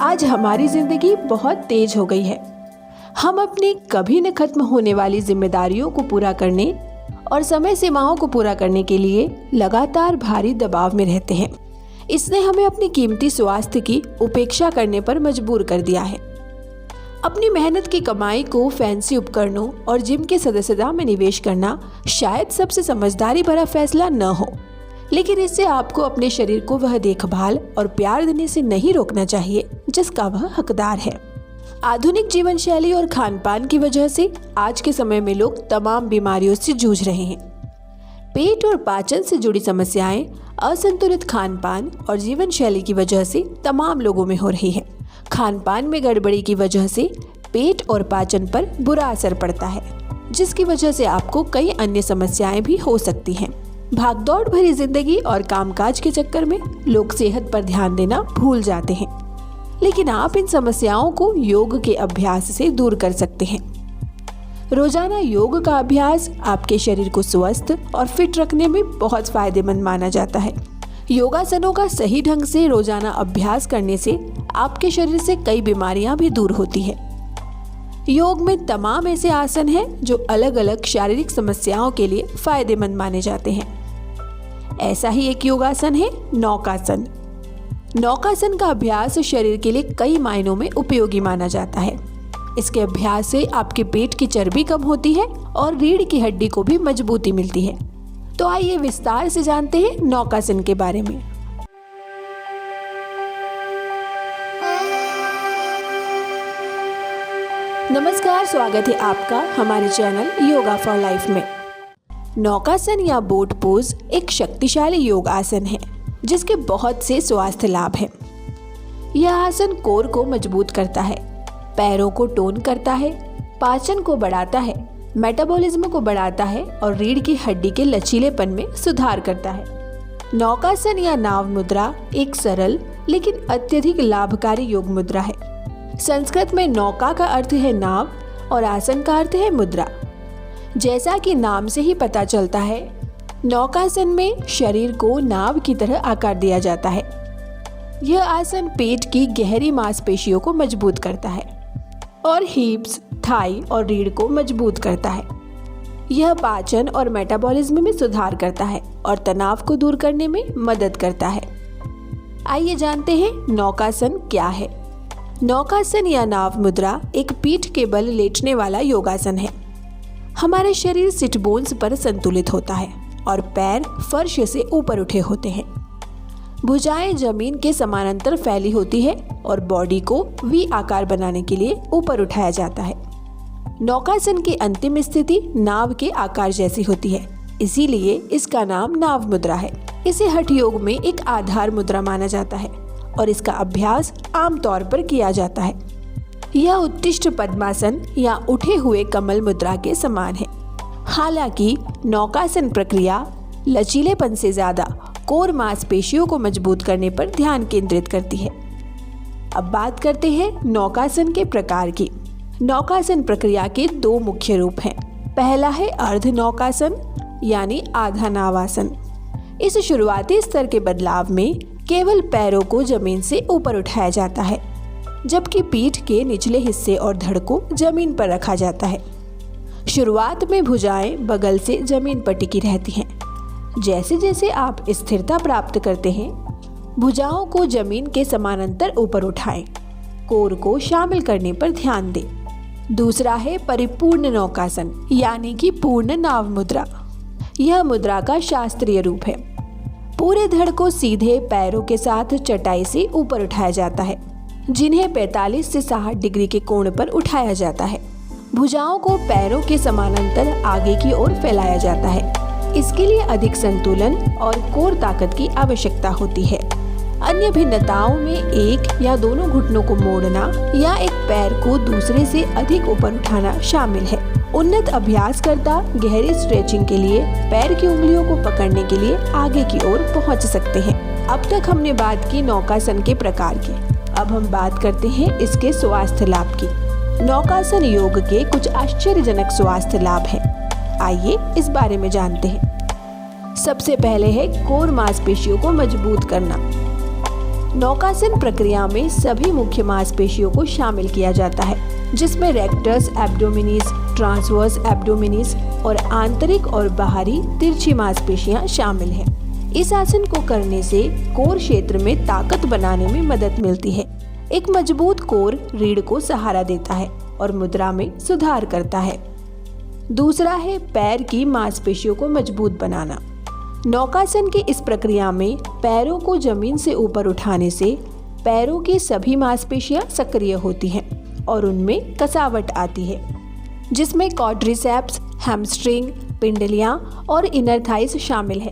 आज हमारी जिंदगी बहुत तेज हो गई है। हम अपनी कभी न खत्म होने वाली जिम्मेदारियों को पूरा करने और समय सीमाओं को पूरा करने के लिए लगातार भारी दबाव में रहते हैं। इसने हमें अपनी कीमती स्वास्थ्य की उपेक्षा करने पर मजबूर कर दिया है। अपनी मेहनत की कमाई को फैंसी उपकरणों और जिम के सदस्यता में निवेश करना शायद सबसे समझदारी भरा फैसला न हो, लेकिन इससे आपको अपने शरीर को वह देखभाल और प्यार देने से नहीं रोकना चाहिए जिसका वह हकदार है। आधुनिक जीवन शैली और खान पान की वजह से आज के समय में लोग तमाम बीमारियों से जूझ रहे हैं। पेट और पाचन से जुड़ी समस्याएं असंतुलित खान पान और जीवन शैली की वजह से तमाम लोगों में हो रही है। खान पान में गड़बड़ी की वजह से पेट और पाचन पर बुरा असर पड़ता है, जिसकी वजह से आपको कई अन्य समस्याएं भी हो सकती हैं। भागदौड़ भरी जिंदगी और कामकाज के चक्कर में लोग सेहत पर ध्यान देना भूल जाते हैं, लेकिन आप इन समस्याओं को योग के अभ्यास से दूर कर सकते हैं। रोजाना योग का अभ्यास आपके शरीर को स्वस्थ और फिट रखने में बहुत फायदेमंद माना जाता है। योगासनों का सही ढंग से रोजाना अभ्यास करने से आपके शरीर से कई बीमारियां भी दूर होती है। योग में तमाम ऐसे आसन हैं जो अलग अलग शारीरिक समस्याओं के लिए फायदेमंद माने जाते हैं। ऐसा ही एक योगासन है नौकासन। नौकासन का अभ्यास शरीर के लिए कई मायनों में उपयोगी माना जाता है। इसके अभ्यास से आपके पेट की चर्बी कम होती है और रीढ़ की हड्डी को भी मजबूती मिलती है। तो आइए विस्तार से जानते हैं नौकासन के बारे में। नमस्कार, स्वागत है आपका हमारे चैनल योगा फॉर लाइफ में। नौकासन या बोट पोज एक शक्तिशाली योग आसन है जिसके बहुत से स्वास्थ्य लाभ हैं। यह आसन कोर को मजबूत करता है, पैरों को टोन करता है, पाचन को बढ़ाता है, मेटाबॉलिज्म को बढ़ाता है और रीढ़ की हड्डी के लचीलेपन में सुधार करता है। नौकासन या नाव मुद्रा एक सरल लेकिन अत्यधिक लाभकारी योग मुद्रा है। संस्कृत में नौका का अर्थ है नाव और आसन का अर्थ है मुद्रा। जैसा कि नाम से ही पता चलता है, नौकासन में शरीर को नाव की तरह आकार दिया जाता है। यह आसन पेट की गहरी मांसपेशियों को मजबूत करता है और हिप्स, थाई और रीढ़ को मजबूत करता है। यह पाचन और मेटाबॉलिज्म में सुधार करता है और तनाव को दूर करने में मदद करता है। आइए जानते हैं नौकासन क्या है। नौकासन या नाव मुद्रा एक पीठ के बल लेटने वाला योगासन है। हमारे शरीर सिट बोन्स पर संतुलित होता है और पैर फर्श से ऊपर उठे होते हैं। भुजाएं जमीन के समानांतर फैली होती है और बॉडी को वी आकार बनाने के लिए ऊपर उठाया जाता है। नौकासन की अंतिम स्थिति नाव के आकार जैसी होती है, इसीलिए इसका नाम नाव मुद्रा है। इसे हठ योग में एक आधार मुद्रा माना जाता है और इसका अभ्यास आमतौर पर किया जाता है। यह उत्तिष्ठ पद्मासन या उठे हुए कमल मुद्रा के समान है। हालांकि नौकासन प्रक्रिया लचीलेपन से ज्यादा कोर मांसपेशियों को मजबूत करने पर ध्यान केंद्रित करती है। अब बात करते हैं नौकासन के प्रकार की। नौकासन प्रक्रिया के दो मुख्य रूप हैं। पहला है अर्ध नौकासन यानी आधा नावासन। इस शुरुआती स्तर के बदलाव में केवल पैरों को जमीन से ऊपर उठाया जाता है, जबकि पीठ के निचले हिस्से और धड़ को जमीन पर रखा जाता है। शुरुआत में भुजाएं बगल से जमीन पर टिकी रहती हैं। जैसे जैसे आप स्थिरता प्राप्त करते हैं, भुजाओं को जमीन के समानांतर ऊपर उठाएं। कोर को शामिल करने पर ध्यान दें। दूसरा है परिपूर्ण नौकासन यानी कि पूर्ण नाव मुद्रा। यह मुद्रा का शास्त्रीय रूप है। पूरे धड़ को सीधे पैरों के साथ चटाई से ऊपर उठाया जाता है, जिन्हें 45 से 60 डिग्री के कोण पर उठाया जाता है। भुजाओं को पैरों के समानांतर आगे की ओर फैलाया जाता है। इसके लिए अधिक संतुलन और कोर ताकत की आवश्यकता होती है। अन्य भिन्नताओं में एक या दोनों घुटनों को मोड़ना या एक पैर को दूसरे से अधिक ऊपर उठाना शामिल है। उन्नत अभ्यासकर्ता गहरी स्ट्रेचिंग के लिए पैर की उंगलियों को पकड़ने के लिए आगे की ओर पहुंच सकते हैं। अब तक हमने बात की नौकासन के प्रकार की। अब हम बात करते हैं इसके स्वास्थ्य लाभ की। नौकासन योग के कुछ आश्चर्यजनक स्वास्थ्य लाभ हैं। आइए इस बारे में जानते हैं। सबसे पहले है कोर मांसपेशियों को मजबूत करना। नौकासन प्रक्रिया में सभी मुख्य मांसपेशियों को शामिल किया जाता है, जिसमें रेक्टस एब्डोमिनिस, ट्रांसवर्स एब्डोमिनिस और आंतरिक और बाहरी तिरछी मांसपेशियां शामिल हैं। इस आसन को करने से कोर क्षेत्र में ताकत बनाने में मदद मिलती है। एक मजबूत कोर रीढ़ को सहारा देता है और मुद्रा में सुधार करता है। दूसरा है पैर की मांसपेशियों को मजबूत बनाना। नौकासन की इस प्रक्रिया में पैरों को जमीन से ऊपर उठाने से पैरों की सभी मांसपेशियां सक्रिय होती हैं और उनमें कसावट आती है, जिसमें क्वाड्रिसेप्स, हैमस्ट्रिंग, पिंडलियां और इनर थाइस शामिल है।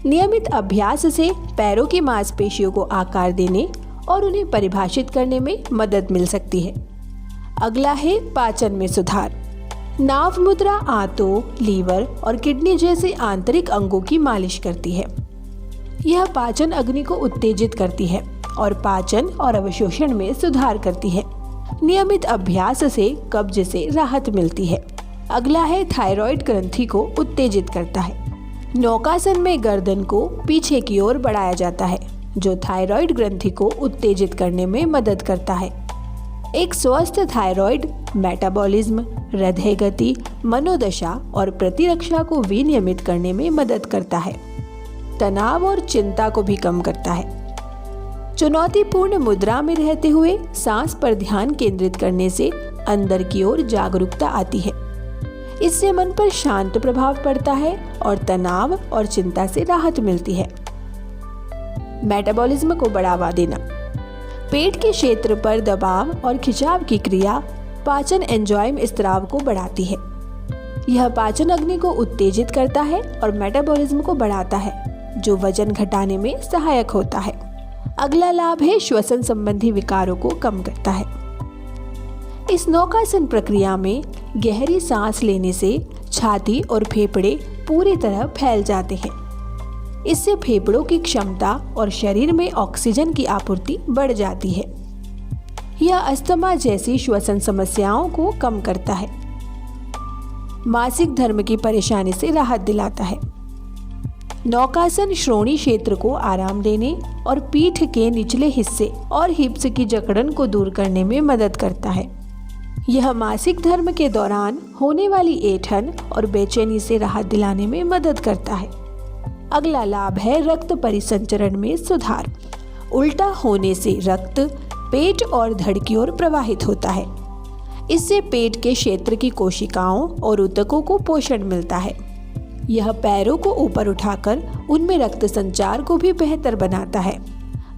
नियमित अभ्यास से पैरों की मांसपेशियों को आकार देने और उन्हें परिभाषित करने में मदद मिल सकती है। अगला है पाचन में सुधार। नाभ मुद्रा आंतों, लीवर और किडनी जैसे आंतरिक अंगों की मालिश करती है। यह पाचन अग्नि को उत्तेजित करती है और पाचन और अवशोषण में सुधार करती है। नियमित अभ्यास से कब्ज से राहत मिलती है। अगला है थायराइड ग्रंथि को उत्तेजित करता है। नौकासन में गर्दन को पीछे की ओर बढ़ाया जाता है, जो थायराइड ग्रंथि को उत्तेजित करने में मदद करता है। एक स्वस्थ थायराइड मेटाबॉलिज्म, हृदय गति, मनोदशा और प्रतिरक्षा को विनियमित करने में मदद करता है। तनाव और चिंता को भी कम करता है। चुनौतीपूर्ण मुद्रा में रहते हुए सांस पर ध्यान केंद्रित करने से अंदर की ओर जागरूकता आती है। इससे मन पर शांत प्रभाव पड़ता है और तनाव और चिंता से राहत मिलती है। मेटाबॉलिज्म को बढ़ावा देना। पेट के क्षेत्र पर दबाव और खिंचाव की क्रिया पाचन एंजाइम स्राव को बढ़ाती है। यह पाचन अग्नि को उत्तेजित करता है और मेटाबॉलिज्म को बढ़ाता है, जो वजन घटाने में सहायक होता है। अगला लाभ है श्वसन संबंधी विकारों को कम करता है। इस नौकासन प्रक्रिया में गहरी सांस लेने से छाती और फेफड़े पूरी तरह फैल जाते हैं। इससे फेफड़ों की क्षमता और शरीर में ऑक्सीजन की आपूर्ति बढ़ जाती है। यह अस्थमा जैसी श्वसन समस्याओं को कम करता है। मासिक धर्म की परेशानी से राहत दिलाता है। नौकासन श्रोणि क्षेत्र को आराम देने और पीठ के निचले हिस्से और हिप्स की जकड़न को दूर करने में मदद करता है। यह मासिक धर्म के दौरान होने वाली ऐंठन और बेचैनी से राहत दिलाने में मदद करता है। अगला लाभ है रक्त परिसंचरण में सुधार। उल्टा होने से रक्त पेट और धड़ की ओर प्रवाहित होता है। इससे पेट के क्षेत्र की कोशिकाओं और ऊतकों को पोषण मिलता है। यह पैरों को ऊपर उठाकर उनमें रक्त संचार को भी बेहतर बनाता है।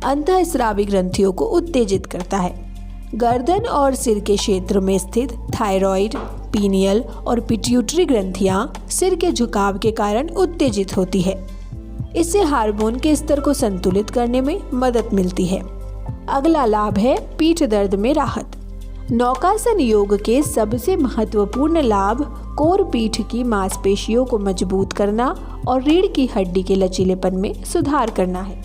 अंतःस्रावी ग्रंथियों को उत्तेजित करता है। गर्दन और सिर के क्षेत्र में स्थित थायराइड, पीनियल और पिट्यूटरी ग्रंथियां सिर के झुकाव के कारण उत्तेजित होती है। इससे हार्मोन के स्तर को संतुलित करने में मदद मिलती है। अगला लाभ है पीठ दर्द में राहत। नौकासन योग के सबसे महत्वपूर्ण लाभ कोर पीठ की मांसपेशियों को मजबूत करना और रीढ़ की हड्डी के लचीलेपन में सुधार करना है।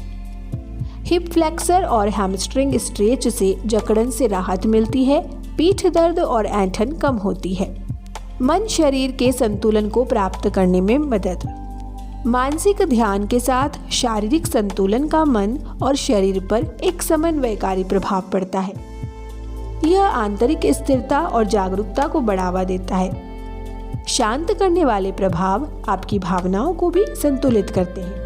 हिप फ्लेक्सर और हैमस्ट्रिंग स्ट्रेच से जकड़न से राहत मिलती है। पीठ दर्द और ऐंठन कम होती है। मन शरीर के संतुलन को प्राप्त करने में मदद। मानसिक ध्यान के साथ शारीरिक संतुलन का मन और शरीर पर एक समन्वयकारी प्रभाव पड़ता है। यह आंतरिक स्थिरता और जागरूकता को बढ़ावा देता है। शांत करने वाले प्रभाव आपकी भावनाओं को भी संतुलित करते हैं।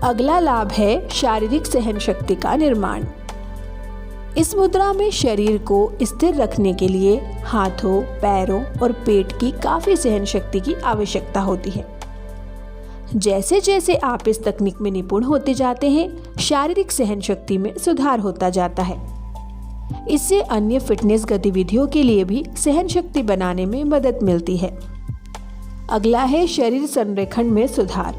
अगला लाभ है शारीरिक सहन शक्ति का निर्माण। इस मुद्रा में शरीर को स्थिर रखने के लिए हाथों, पैरों और पेट की काफी सहन शक्ति की आवश्यकता होती है। जैसे जैसे आप इस तकनीक में निपुण होते जाते हैं, शारीरिक सहन शक्ति में सुधार होता जाता है। इससे अन्य फिटनेस गतिविधियों के लिए भी सहन शक्ति बनाने में मदद मिलती है। अगला है शरीर संरेखण में सुधार।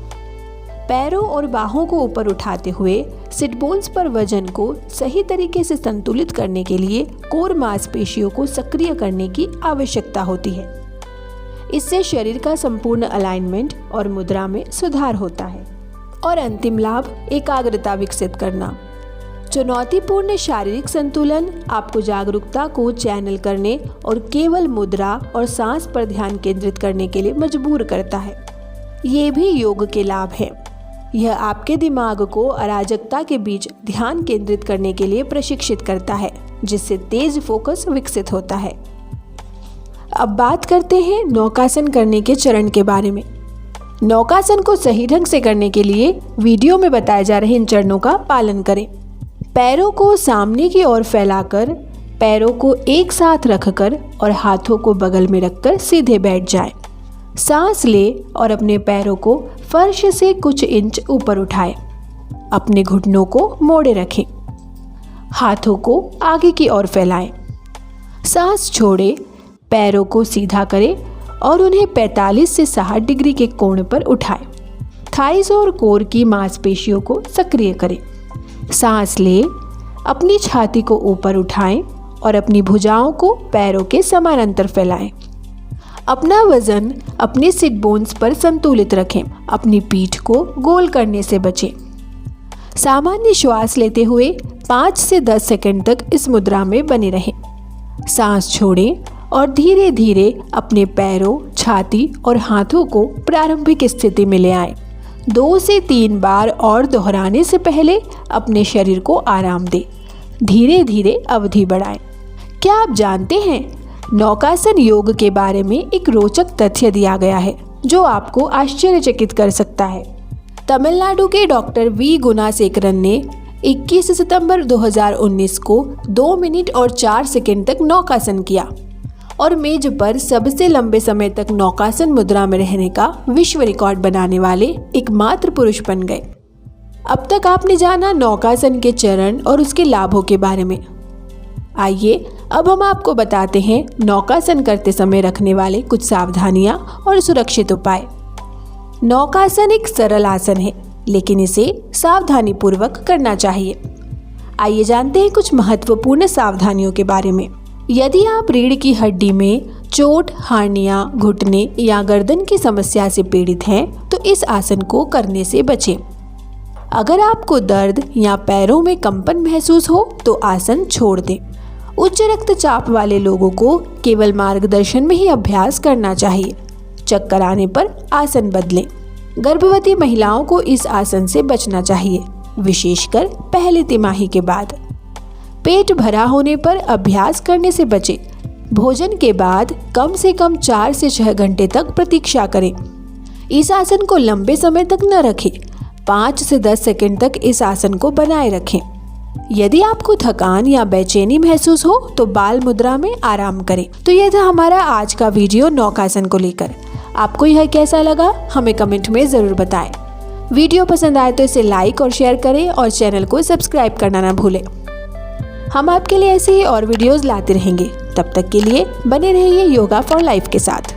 पैरों और बाहों को ऊपर उठाते हुए सिट बोन्स पर वजन को सही तरीके से संतुलित करने के लिए कोर मांसपेशियों को सक्रिय करने की आवश्यकता होती है। इससे शरीर का संपूर्ण अलाइनमेंट और मुद्रा में सुधार होता है। और अंतिम लाभ एकाग्रता विकसित करना। चुनौतीपूर्ण शारीरिक संतुलन आपको जागरूकता को चैनल करने और केवल मुद्रा और सांस पर ध्यान केंद्रित करने के लिए मजबूर करता है। ये भी योग के लाभ हैं। यह आपके दिमाग को अराजकता के बीच ध्यान केंद्रित करने के लिए प्रशिक्षित करता है, जिससे तेज फोकस विकसित होता है। अब बात करते हैं नौकासन करने के चरण के बारे में। नौकासन को सही ढंग से करने के लिए वीडियो में बताए जा रहे इन चरणों का पालन करें। पैरों को सामने की ओर फैलाकर, पैरों को एक साथ रखकर और हाथों को बगल में रखकर सीधे बैठ जाएं। सांस ले और अपने पैरों को फर्श से कुछ इंच ऊपर उठाएं। अपने घुटनों को मोड़े रखें। हाथों को आगे की ओर फैलाएं। सांस छोड़े, पैरों को सीधा करें और उन्हें 45 से 60 डिग्री के कोण पर उठाएं। थाइस और कोर की मांसपेशियों को सक्रिय करें। सांस ले, अपनी छाती को ऊपर उठाएं और अपनी भुजाओं को पैरों के समानांतर फैलाएं। अपना वजन अपने सिट बोन्स पर संतुलित रखें। अपनी पीठ को गोल करने से बचें। सामान्य श्वास लेते हुए 5 से 10 सेकंड तक इस मुद्रा में बने रहें। सांस छोड़ें और धीरे धीरे अपने पैरों, छाती और हाथों को प्रारंभिक स्थिति में ले आएं। 2 से 3 बार और दोहराने से पहले अपने शरीर को आराम दें। धीरे धीरे अवधि बढ़ाएं। क्या आप जानते हैं, नौकासन योग के बारे में एक रोचक तथ्य दिया गया है जो आपको आश्चर्यचकित कर सकता है। तमिलनाडु के डॉक्टर वी गुणासेकरन ने 21 सितंबर 2019 को 2 मिनट और 4 सेकंड तक नौकासन किया और मेज पर सबसे लंबे समय तक नौकासन मुद्रा में रहने का विश्व रिकॉर्ड बनाने वाले एकमात्र पुरुष बन गए। अब तक आपने जाना नौकासन के चरण और उसके लाभों के बारे में। आइए अब हम आपको बताते हैं नौकासन करते समय रखने वाले कुछ सावधानियां और सुरक्षित उपाय। नौकासन एक सरल आसन है, लेकिन इसे सावधानी पूर्वक करना चाहिए। आइए जानते हैं कुछ महत्वपूर्ण सावधानियों के बारे में। यदि आप रीढ़ की हड्डी में चोट, हार्निया, घुटने या गर्दन की समस्या से पीड़ित हैं, तो इस आसन को करने से बचें। अगर आपको दर्द या पैरों में कंपन महसूस हो तो आसन छोड़ दें। उच्च रक्तचाप वाले लोगों को केवल मार्गदर्शन में ही अभ्यास करना चाहिए। चक्कर आने पर आसन बदलें। गर्भवती महिलाओं को इस आसन से बचना चाहिए, विशेषकर पहली तिमाही के बाद। पेट भरा होने पर अभ्यास करने से बचें। भोजन के बाद कम से कम 4 से 6 घंटे तक प्रतीक्षा करें। इस आसन को लंबे समय तक न रखें। 5 से 10 सेकंड तक इस आसन को बनाए रखें। यदि आपको थकान या बेचैनी महसूस हो तो बाल मुद्रा में आराम करें। तो यह था हमारा आज का वीडियो नौकासन को लेकर। आपको यह कैसा लगा हमें कमेंट में ज़रूर बताएं। वीडियो पसंद आए तो इसे लाइक और शेयर करें और चैनल को सब्सक्राइब करना ना भूलें। हम आपके लिए ऐसे ही और वीडियोस लाते रहेंगे। तब तक के लिए बने रहिए योगा फॉर लाइफ के साथ।